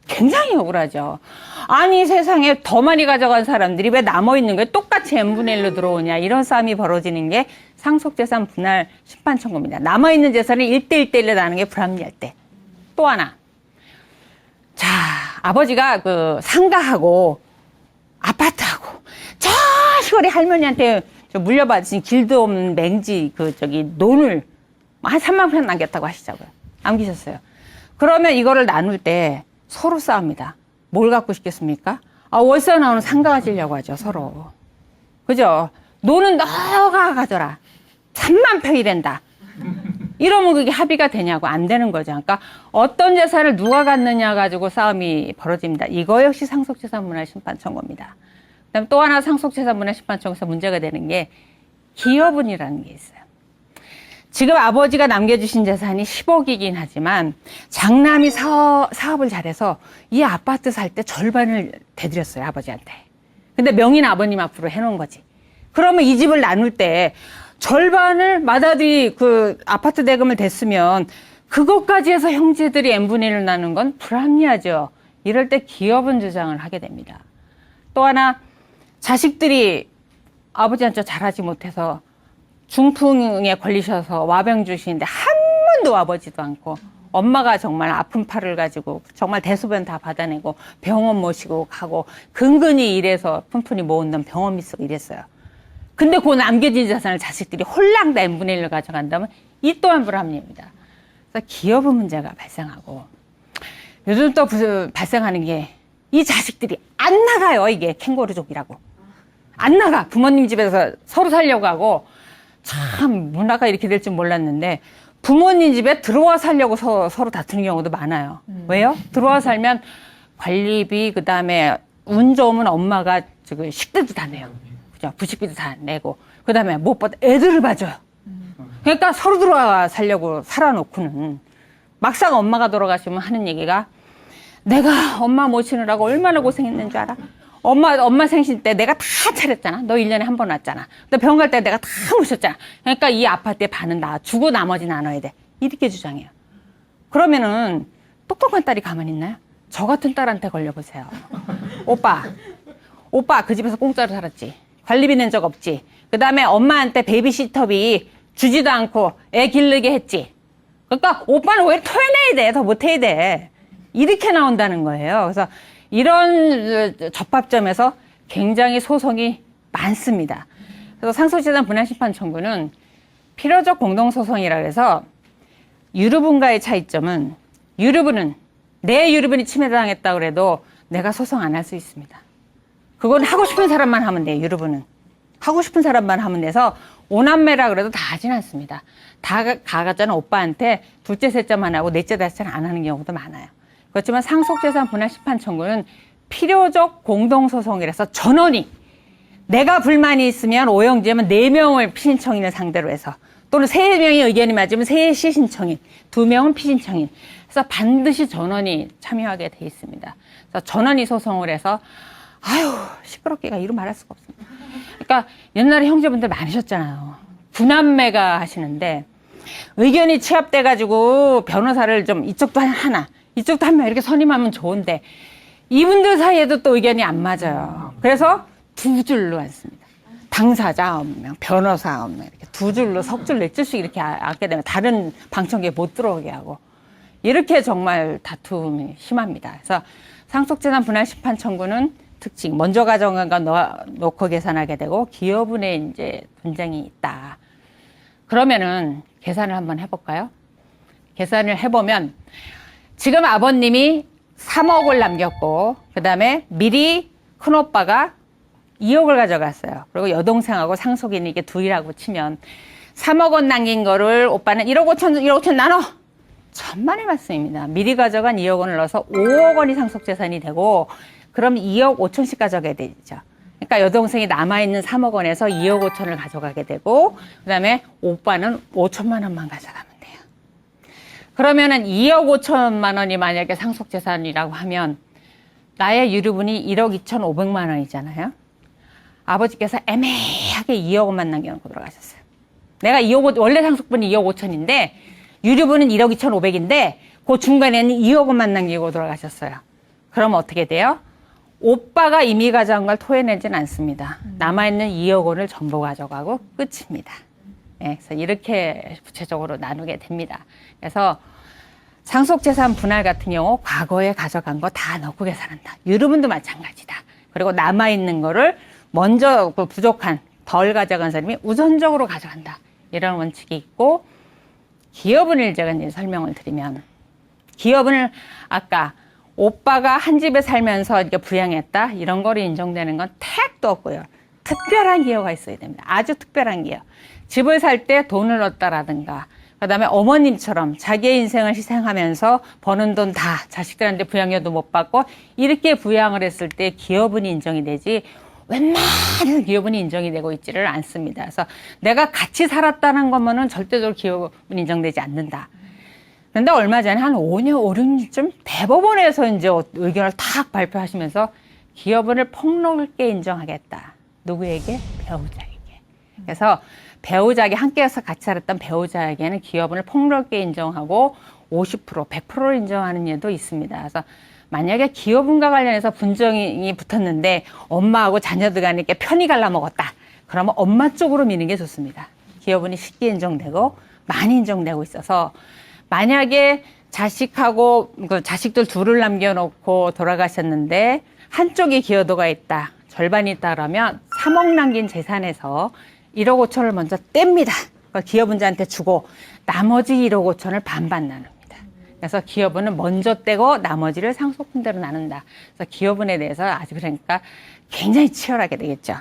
굉장히 억울하죠. 아니 세상에 더 많이 가져간 사람들이 왜 남아있는 게 똑같이 n분의 1로 들어오냐 이런 싸움이 벌어지는 게 상속재산 분할 심판 청구입니다. 남아있는 재산을 1대1로 나누는 게 불합리할 때. 또 하나. 자, 아버지가 그 상가하고 아파트하고 저 시골에 할머니한테 물려받으신 길도 없는 맹지 논을 한 3만 평 남겼다고 하시자고요. 남기셨어요. 그러면 이거를 나눌 때 서로 싸웁니다. 뭘 갖고 싶겠습니까? 월세 나오는 상가가 지려고 하죠, 서로. 그죠? 노는 너가 가져라. 3만 평이 된다. 이러면 그게 합의가 되냐고 안 되는 거죠. 그러니까 어떤 재산을 누가 갖느냐 가지고 싸움이 벌어집니다. 이거 역시 상속재산 분할 심판 청구입니다. 그다음 또 하나 상속재산 분할 심판 청구에서 문제가 되는 게 기여분이라는 게 있어요. 지금 아버지가 남겨주신 재산이 10억이긴 하지만 장남이 사업을 잘해서 이 아파트 살 때 절반을 대드렸어요, 아버지한테. 근데 명의는 아버님 앞으로 해놓은 거지. 그러면 이 집을 나눌 때 절반을 맏아들이 그 아파트 대금을 댔으면 그것까지 해서 형제들이 n분의 1을 나눈 건 불합리하죠. 이럴 때 기여분 주장을 하게 됩니다. 또 하나 자식들이 아버지한테 잘하지 못해서 중풍에 걸리셔서 와병 주시는데 한 번도 와보지도 않고 엄마가 정말 아픈 팔을 가지고 정말 대소변 다 받아내고 병원 모시고 가고 근근히 일해서 푼푼히 모은 병원 쓰고 이랬어요. 근데 그 남겨진 자산을 자식들이 홀랑 다 n분의 1을 가져간다면 이 또한 불합리입니다. 그래서 기여분 문제가 발생하고 요즘 또 발생하는 게 이 자식들이 안 나가요. 이게 캥거루족이라고. 안 나가. 부모님 집에서 서로 살려고 하고 참 문화가 이렇게 될 줄 몰랐는데 부모님 집에 들어와 살려고 서로 다투는 경우도 많아요. 왜요? 들어와 살면 관리비 그다음에 운 좋으면 엄마가 식대도 다 내요. 그죠? 부식비도 다 내고 그다음에 무엇보다 애들을 봐줘요. 그러니까 서로 들어와 살려고 살아놓고는 막상 엄마가 돌아가시면 하는 얘기가 내가 엄마 모시느라고 얼마나 고생했는 줄 알아? 엄마 생신 때 내가 다 차렸잖아. 너 1년에 한 번 왔잖아. 너 병 갈 때 내가 다 모셨잖아. 그러니까 이 아파트의 반은 나 주고 나머지는 나눠야 돼. 이렇게 주장해요. 그러면은 똑똑한 딸이 가만히 있나요? 저 같은 딸한테 걸려보세요. 오빠 그 집에서 공짜로 살았지. 관리비 낸 적 없지. 그 다음에 엄마한테 베이비시터비 주지도 않고 애 기르게 했지. 그러니까 오빠는 왜 토해내야 돼? 더 못해야 돼. 이렇게 나온다는 거예요. 그래서 이런 접합점에서 굉장히 소송이 많습니다. 그래서 상속재산 분할심판 청구는 필요적 공동소송이라 해서 유류분과의 차이점은 유류분은 내 유류분이 침해당했다고 그래도 내가 소송 안 할 수 있습니다. 그건 하고 싶은 사람만 하면 돼요. 유류분은. 하고 싶은 사람만 하면 돼서 오남매라 그래도 다 하진 않습니다. 다 가가자는 오빠한테 둘째, 셋째만 하고 넷째, 다섯째는 안 하는 경우도 많아요. 그렇지만 상속재산 분할심판 청구는 필요적 공동소송이라서 전원이 내가 불만이 있으면 오형제면 4명을 피신청인을 상대로 해서 또는 3명의 의견이 맞으면 3시 신청인, 2명은 피신청인. 그래서 반드시 전원이 참여하게 돼 있습니다. 그래서 전원이 소송을 해서 아유 시끄럽기가 이루 말할 수가 없습니다. 그러니까 옛날에 형제분들 많으셨잖아요. 9남매가 하시는데 의견이 취합돼가지고 변호사를 좀 이쪽도 하나 이쪽도 한 명 이렇게 선임하면 좋은데 이분들 사이에도 또 의견이 안 맞아요. 그래서 2줄로 앉습니다. 당사자 9명, 변호사 9명 이렇게 2줄로 석줄 4줄씩 이렇게 앉게 되면 다른 방청객 못 들어오게 하고 이렇게 정말 다툼이 심합니다. 그래서 상속재산 분할심판 청구는 특징. 먼저 가져간 거 놓고 계산하게 되고 기여분의 이제 분쟁이 있다. 그러면은 계산을 한번 해볼까요? 계산을 해보면 지금 아버님이 3억을 남겼고 그 다음에 미리 큰오빠가 2억을 가져갔어요. 그리고 여동생하고 상속인이 이게 둘이라고 치면 3억 원 남긴 거를 오빠는 1억 5천 나눠! 천만의 말씀입니다. 미리 가져간 2억 원을 넣어서 5억 원이 상속재산이 되고 그럼 2억 5천씩 가져가게 되죠. 그러니까 여동생이 남아있는 3억 원에서 2억 5천을 가져가게 되고 그 다음에 오빠는 5천만 원만 가져가면 돼요. 그러면은 2억 5천만 원이 만약에 상속재산이라고 하면 나의 유류분이 1억 2,500만 원이잖아요. 아버지께서 애매하게 2억 원만 남겨놓고 돌아가셨어요. 내가 2억, 원래 상속분이 2억 5천인데 유류분은 1억 2,500인데 그 중간에는 2억 원만 남기고 돌아가셨어요. 그럼 어떻게 돼요? 오빠가 이미 가져간 걸 토해내진 않습니다. 남아있는 2억 원을 전부 가져가고 끝입니다. 네, 그래서 이렇게 구체적으로 나누게 됩니다. 그래서 상속재산 분할 같은 경우 과거에 가져간 거 다 넣고 계산한다. 유류분도 마찬가지다. 그리고 남아있는 거를 먼저 그 부족한 덜 가져간 사람이 우선적으로 가져간다. 이런 원칙이 있고 기여분을 제가 이제 설명을 드리면 기여분을 아까 오빠가 한 집에 살면서 이렇게 부양했다 이런 거를 인정되는 건 택도 없고요. 특별한 기여가 있어야 됩니다. 아주 특별한 기여. 집을 살 때 돈을 넣었다라든가 그다음에 어머님처럼 자기의 인생을 희생하면서 버는 돈 다 자식들한테 부양료도 못 받고 이렇게 부양을 했을 때 기여분이 인정이 되지 웬만한 기여분이 인정이 되고 있지를 않습니다. 그래서 내가 같이 살았다는 것만은 절대적으로 기여분이 인정되지 않는다. 그런데 얼마 전에 한 5년, 5, 6년쯤 대법원에서 이제 의견을 탁 발표하시면서 기여분을 폭넓게 인정하겠다. 누구에게? 배우자에게. 그래서 배우자에게 함께해서 같이 살았던 배우자에게는 기여분을 폭넓게 인정하고 50%, 100%를 인정하는 예도 있습니다. 그래서 만약에 기여분과 관련해서 분쟁이 붙었는데 엄마하고 자녀들 간에 이렇게 편히 갈라먹었다. 그러면 엄마 쪽으로 미는 게 좋습니다. 기여분이 쉽게 인정되고 많이 인정되고 있어서 만약에 자식하고 그 자식들 둘을 남겨놓고 돌아가셨는데 한쪽에 기여도가 있다. 절반이 있다 그러면 3억 남긴 재산에서 1억 5천을 먼저 뗍니다. 그러니까 기여분자한테 주고 나머지 1억 5천을 반반 나눕니다. 그래서 기여분은 먼저 떼고 나머지를 상속분대로 나눈다. 그래서 기여분에 대해서 아주 그러니까 굉장히 치열하게 되겠죠.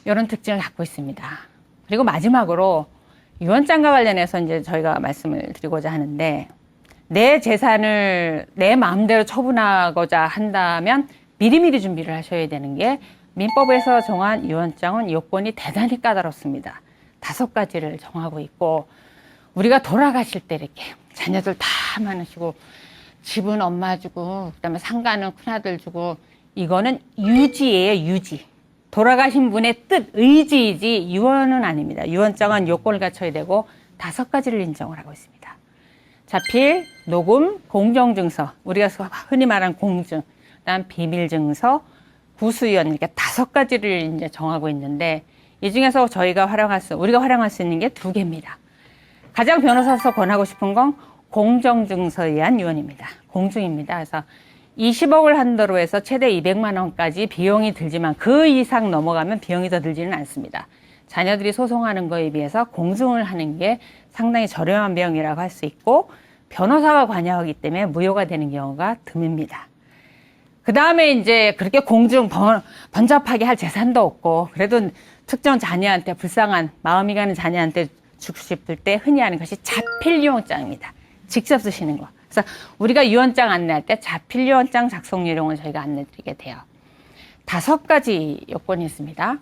이런 특징을 갖고 있습니다. 그리고 마지막으로 유언장과 관련해서 이제 저희가 말씀을 드리고자 하는데 내 재산을 내 마음대로 처분하고자 한다면 미리미리 준비를 하셔야 되는 게 민법에서 정한 유언장은 요건이 대단히 까다롭습니다. 5가지를 정하고 있고 우리가 돌아가실 때 이렇게 자녀들 다 많으시고 집은 엄마 주고 그다음에 상가는 큰아들 주고 이거는 유지예요. 유지. 돌아가신 분의 뜻, 의지이지 유언은 아닙니다. 유언장은 요건을 갖춰야 되고 5가지를 인정을 하고 있습니다. 자필, 녹음, 공정증서, 우리가 흔히 말하는 공증, 그다음 비밀증서, 구수유언 이렇게 5가지를 이제 정하고 있는데 이 중에서 우리가 활용할 수 있는 게 2개입니다. 가장 변호사로서 권하고 싶은 건 공정증서에 의한 유언입니다. 공증입니다. 그래서 20억을 한도로 해서 최대 200만 원까지 비용이 들지만 그 이상 넘어가면 비용이 더 들지는 않습니다. 자녀들이 소송하는 거에 비해서 공증을 하는 게 상당히 저렴한 비용이라고 할 수 있고 변호사가 관여하기 때문에 무효가 되는 경우가 드뭅니다. 그 다음에 이제 그렇게 공증 번잡하게 할 재산도 없고 그래도 특정 자녀한테 불쌍한 마음이 가는 자녀한테 주고 싶을 때 흔히 하는 것이 자필유언장입니다. 직접 쓰시는 거. 그래서 우리가 유언장 안내할 때 자필유언장 작성 요령을 저희가 안내드리게 돼요. 5가지 요건이 있습니다.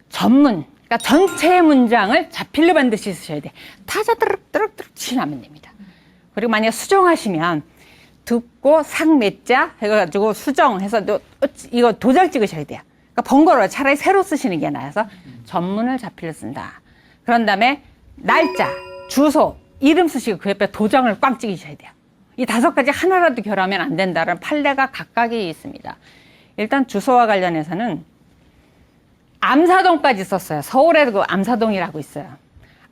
전문, 그러니까 전체 문장을 자필로 반드시 쓰셔야 돼요. 타자 뚜룩뚜룩 치시면 됩니다. 그리고 만약 수정하시면 듣고 상 몇 자 해가지고 수정해서 이거 도장 찍으셔야 돼요. 그러니까 번거로워. 차라리 새로 쓰시는 게 나아서 전문을 자필로 쓴다. 그런 다음에 날짜, 주소, 이름 쓰시고 그 옆에 도장을 꽉 찍으셔야 돼요. 이 5가지 하나라도 결하면 안 된다는 판례가 각각이 있습니다. 일단 주소와 관련해서는 암사동까지 썼어요. 서울에 그 암사동이라고 있어요.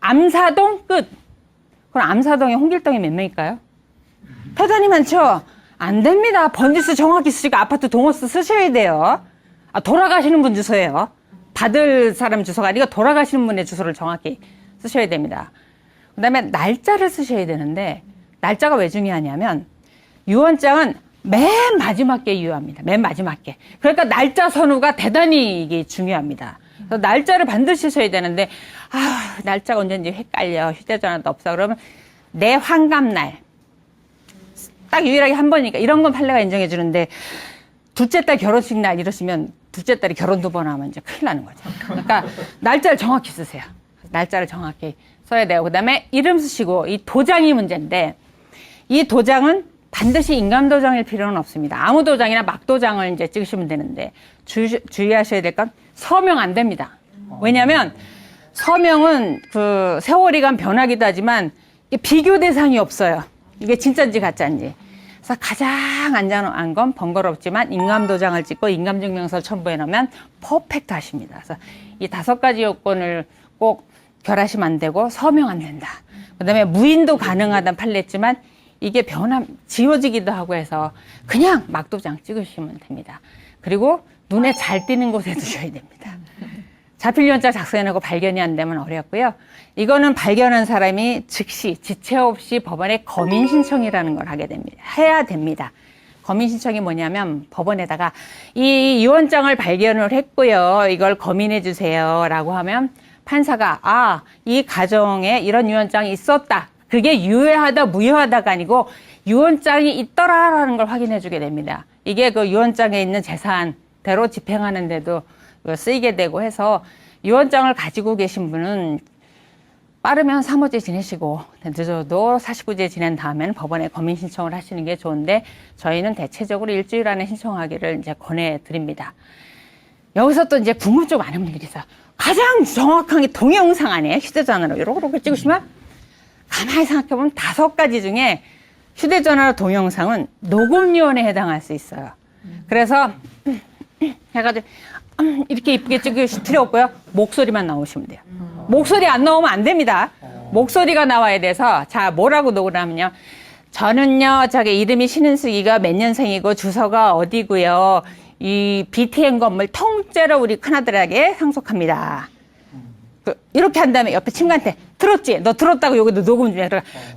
암사동 끝. 그럼 암사동에 홍길동이 몇 명일까요? 대단히 많죠. 안 됩니다. 번지수 정확히 쓰시고 아파트 동호수 쓰셔야 돼요. 돌아가시는 분 주소예요. 받을 사람 주소가 아니고 돌아가시는 분의 주소를 정확히 쓰셔야 됩니다. 그다음에 날짜를 쓰셔야 되는데 날짜가 왜 중요하냐면 유언장은 맨 마지막에 유효합니다. 맨 마지막에. 그러니까 날짜 선호가 대단히 이게 중요합니다. 그래서 날짜를 반드시 써야 되는데 날짜가 언제인지 헷갈려. 휴대전화도 없어. 그러면 내 환갑날 딱 유일하게 한 번이니까 이런 건 판례가 인정해 주는데 둘째 딸 결혼식 날 이러시면 둘째 딸이 결혼 2번 하면 이제 큰일 나는 거죠. 그러니까 날짜를 정확히 쓰세요. 날짜를 정확히 써야 돼요. 그다음에 이름 쓰시고 이 도장이 문제인데 이 도장은 반드시 인감도장일 필요는 없습니다. 아무 도장이나 막도장을 이제 찍으시면 되는데 주의하셔야 될 건 서명 안 됩니다. 왜냐하면 서명은 그 세월이 간 변하기도 하지만 비교 대상이 없어요. 이게 진짜인지 가짜인지. 그래서 가장 안전한 건 번거롭지만 인감도장을 찍고 인감증명서를 첨부해 놓으면 퍼펙트 하십니다. 그래서 이 5가지 요건을 꼭 결하시면 안 되고 서명 안 된다. 그다음에 무인도 가능하다는 판례지만 이게 지워지기도 하고 해서 그냥 막도장 찍으시면 됩니다. 그리고 눈에 잘 띄는 곳에 두셔야 됩니다. 자필유언장 작성해놓고 발견이 안 되면 어렵고요. 이거는 발견한 사람이 즉시 지체 없이 법원에 검인 신청이라는 걸 하게 됩니다. 해야 됩니다. 검인 신청이 뭐냐면 법원에다가 이 유언장을 발견을 했고요. 이걸 검인해 주세요라고 하면 판사가 이 가정에 이런 유언장이 있었다. 그게 유효하다 무효하다가 아니고 유언장이 있더라라는 걸 확인해 주게 됩니다. 이게 그 유언장에 있는 재산대로 집행하는 데도 쓰이게 되고 해서 유언장을 가지고 계신 분은 빠르면 3호제 지내시고 늦어도 49제 지낸 다음에는 법원에 검인 신청을 하시는 게 좋은데 저희는 대체적으로 일주일 안에 신청하기를 이제 권해드립니다. 여기서 또 이제 궁금증 많은 분들이 있어요. 가장 정확한 게 동영상 안에 휴대전화로 이렇게 찍으시면 가만히 생각해보면 5가지 중에 휴대전화로 동영상은 녹음요원에 해당할 수 있어요. 그래서 해가지고 이렇게 이쁘게 찍으실 필요 없고요. 목소리만 나오시면 돼요. 목소리 안 나오면 안 됩니다. 목소리가 나와야 돼서 자 뭐라고 녹음을 하면요. 저는요 저기 이름이 신은숙이가 몇 년생이고 주소가 어디고요. 이 BTN 건물 통째로 우리 큰아들에게 상속합니다. 이렇게 한 다음에 옆에 친구한테 들었지? 너 들었다고 여기도 녹음 중이야.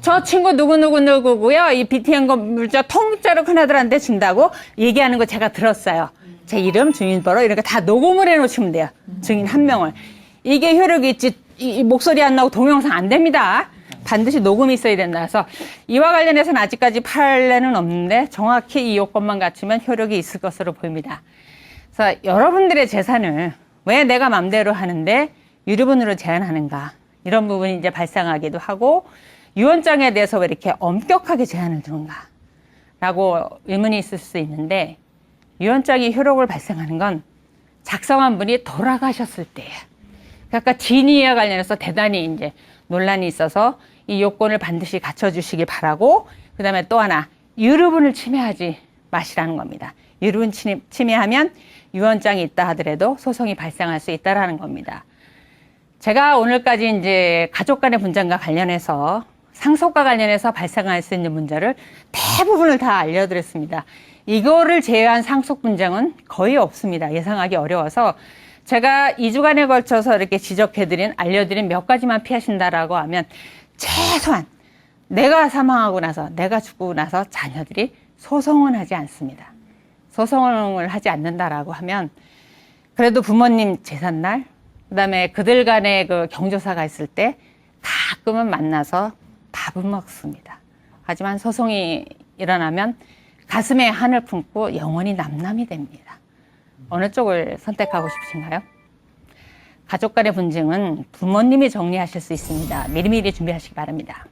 저 친구 누구고요. 이 BTN 건물 저 통째로 큰아들한테 준다고 얘기하는 거 제가 들었어요. 제 이름, 주민번호 이렇게 다 녹음을 해놓으시면 돼요. 증인 한 명을. 이게 효력이 있지 이 목소리 안 나오고 동영상 안 됩니다. 반드시 녹음이 있어야 된다. 그래서 이와 관련해서는 아직까지 판례는 없는데 정확히 이 요건만 갖추면 효력이 있을 것으로 보입니다. 그래서 여러분들의 재산을 왜 내가 맘대로 하는데 유류분으로 제한하는가 이런 부분이 이제 발생하기도 하고 유언장에 대해서 왜 이렇게 엄격하게 제한을 두는가 라고 의문이 있을 수 있는데 유언장이 효력을 발생하는 건 작성한 분이 돌아가셨을 때예요. 그러니까 진위에 관련해서 대단히 이제 논란이 있어서 이 요건을 반드시 갖춰주시기 바라고 그다음에 또 하나 유류분을 침해하지 마시라는 겁니다. 유류분 침해하면 유언장이 있다 하더라도 소송이 발생할 수 있다라는 겁니다. 제가 오늘까지 이제 가족 간의 분쟁과 관련해서 상속과 관련해서 발생할 수 있는 문제를 대부분을 다 알려드렸습니다. 이거를 제외한 상속 분쟁은 거의 없습니다. 예상하기 어려워서 제가 2주간에 걸쳐서 이렇게 알려드린 몇 가지만 피하신다라고 하면 최소한 내가 사망하고 나서 내가 죽고 나서 자녀들이 소송은 하지 않습니다. 소송을 하지 않는다라고 하면 그래도 부모님 제삿날 그다음에 그들 간의 그 경조사가 있을 때 가끔은 만나서 밥은 먹습니다. 하지만 소송이 일어나면 가슴에 한을 품고 영원히 남남이 됩니다. 어느 쪽을 선택하고 싶으신가요? 가족 간의 분쟁은 부모님이 정리하실 수 있습니다. 미리미리 준비하시기 바랍니다.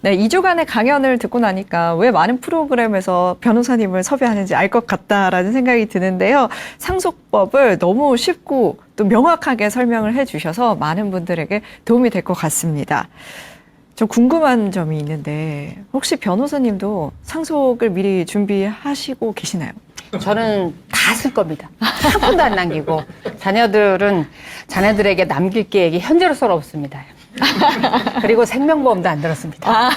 네, 2주간의 강연을 듣고 나니까 왜 많은 프로그램에서 변호사님을 섭외하는지 알 것 같다라는 생각이 드는데요. 상속법을 너무 쉽고 또 명확하게 설명을 해주셔서 많은 분들에게 도움이 될 것 같습니다. 좀 궁금한 점이 있는데 혹시 변호사님도 상속을 미리 준비하시고 계시나요? 저는 다 쓸 겁니다. 한 푼도 안 남기고 자녀들에게 남길 계획이 현재로서는 없습니다. 그리고 생명보험도 안 들었습니다.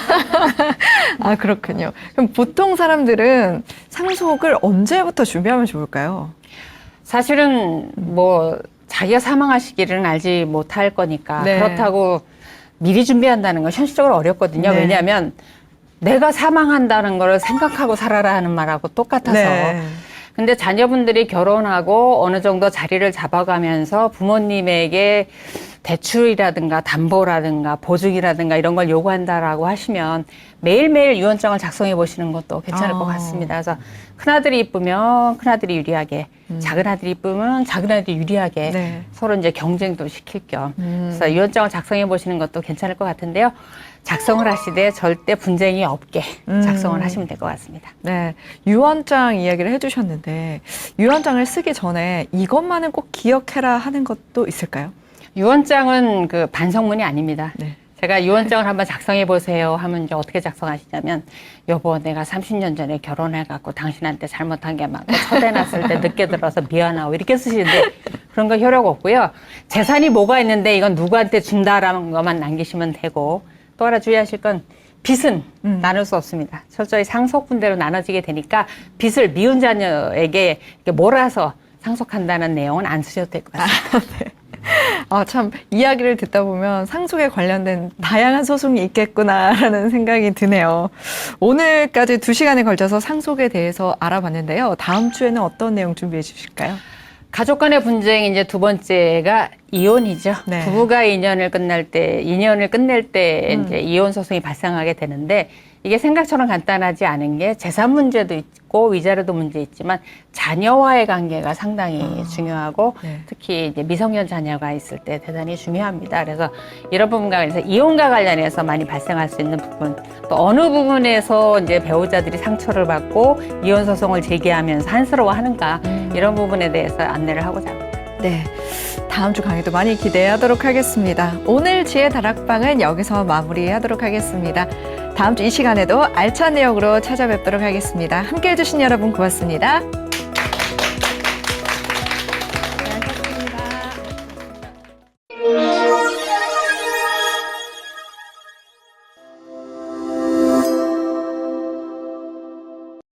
아, 그렇군요. 그럼 보통 사람들은 상속을 언제부터 준비하면 좋을까요? 사실은 뭐 자기가 사망할 시기를 알지 못할 거니까 네. 그렇다고 미리 준비한다는 건 현실적으로 어렵거든요. 네. 왜냐하면 내가 사망한다는 걸 생각하고 살아라 하는 말하고 똑같아서. 네. 근데 자녀분들이 결혼하고 어느 정도 자리를 잡아가면서 부모님에게 대출이라든가 담보라든가 보증이라든가 이런 걸 요구한다라고 하시면 매일매일 유언장을 작성해 보시는 것도 괜찮을 것 같습니다. 그래서 큰아들이 이쁘면 큰아들이 유리하게, 작은아들이 이쁘면 작은아들이 유리하게 네. 서로 이제 경쟁도 시킬 겸 그래서 유언장을 작성해 보시는 것도 괜찮을 것 같은데요. 작성을 하시되 절대 분쟁이 없게 작성을 하시면 될 것 같습니다. 네, 유언장 이야기를 해주셨는데 유언장을 쓰기 전에 이것만은 꼭 기억해라 하는 것도 있을까요? 유언장은 그 반성문이 아닙니다. 네. 제가 유언장을 한번 작성해 보세요 하면 이제 어떻게 작성하시냐면 여보 내가 30년 전에 결혼해갖고 당신한테 잘못한 게 많고 초대났을 때 늦게 들어서 미안하고 이렇게 쓰시는데 그런 거 효력 없고요. 재산이 뭐가 있는데 이건 누구한테 준다라는 것만 남기시면 되고 또 하나 주의하실 건 빚은 나눌 수 없습니다. 철저히 상속분대로 나눠지게 되니까 빚을 미운 자녀에게 이렇게 몰아서 상속한다는 내용은 안 쓰셔도 될 것 같습니다. 네. 아, 참, 이야기를 듣다 보면 상속에 관련된 다양한 소송이 있겠구나라는 생각이 드네요. 오늘까지 2시간에 걸쳐서 상속에 대해서 알아봤는데요. 다음 주에는 어떤 내용 준비해 주실까요? 가족 간의 분쟁 이제 두 번째가 이혼이죠. 네. 부부가 인연을 끝낼 때 이제 이혼 소송이 발생하게 되는데 이게 생각처럼 간단하지 않은 게 재산 문제도 있고 위자료도 문제 있지만 자녀와의 관계가 상당히 중요하고 네. 특히 이제 미성년 자녀가 있을 때 대단히 중요합니다. 그래서 이런 부분과 관련해서 이혼과 관련해서 많이 발생할 수 있는 부분 또 어느 부분에서 이제 배우자들이 상처를 받고 이혼 소송을 제기하면서 한스러워하는가 이런 부분에 대해서 안내를 하고자 합니다. 네. 다음 주 강의도 많이 기대하도록 하겠습니다. 오늘 지혜 다락방은 여기서 마무리하도록 하겠습니다. 다음 주 이 시간에도 알찬 내용으로 찾아뵙도록 하겠습니다. 함께해 주신 여러분 고맙습니다.